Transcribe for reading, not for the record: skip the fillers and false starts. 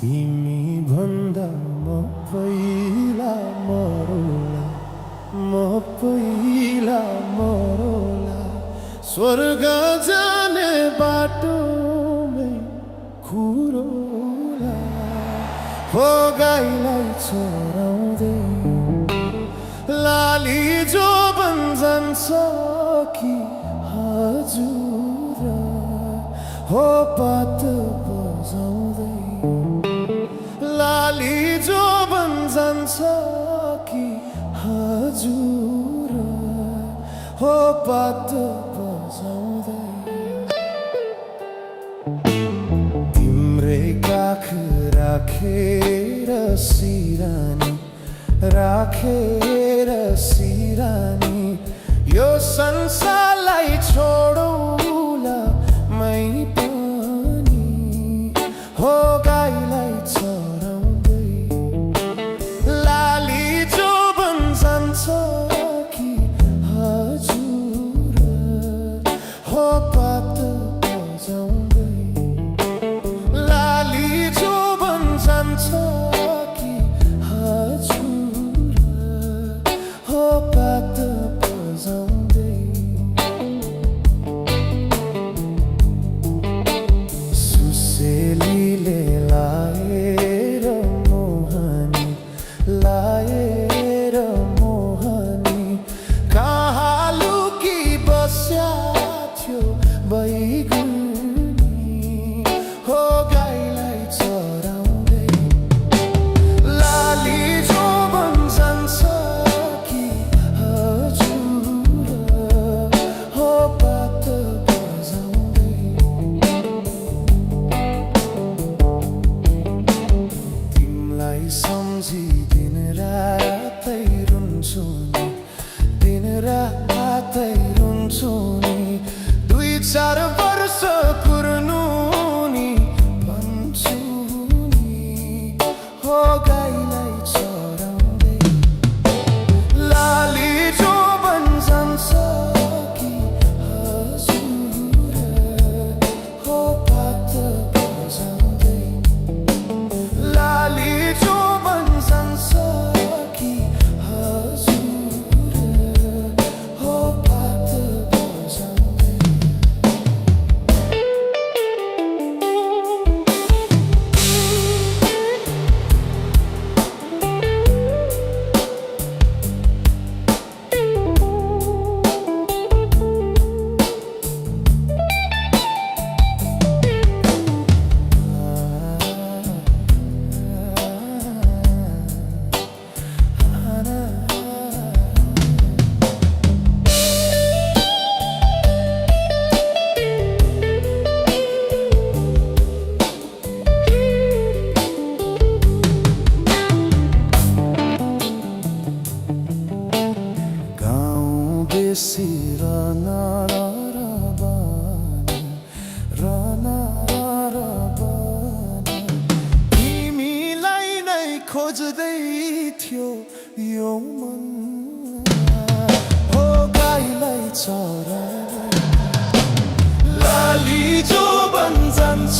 तिमी भन्दा म पहिला मरौला, म पहिला मरौला। स्वर्ग जाने बाटोमै खुरौला, हो गाईलाई चराउँदै लाली जो बन जान्छ कि हजुर, हो पात बजाउँदै लाली जो बन जान्छ कि हजुर, हो पात बजाउँदै। तिम्रै काख राखेर सिरानी, राखेर सिरानी, यो संसारलाई छोडौला मै पनि, हो गाईलाई चराउँदै लाली जो बन जान्छ कि हजुर, हो पात बजाउँदै लाली जो बन जान्छ कि हजुर, हो पात बजाउँदै। सुसेलीले लाएर मोहनी, लाएर मोहनी, कहाँ लुकी बस्या थियो बैगुनी, हो गाईलाई चराउँदै लाली जो बन जान्छ कि हजुर, हो पात बजाउँदै। तिमीलाई सम्झी दिन रातै रुन्छु नि, दिन रातै रुन्छु नि, 2-4 वर्ष कुर्नु नि भन्छु नि, हो गाईलाई चराउँदै लाली जो बन जान्छ कि हजुर, हो पात बजाउँदै लाली जो बन जान्छ कि हजुर, हो पात बजाउँदै। बेसी रना तिमीलाई नै खोज्दै थियो यो मन, हो गाईलाई चराउँदै लाली जो बन जान्छ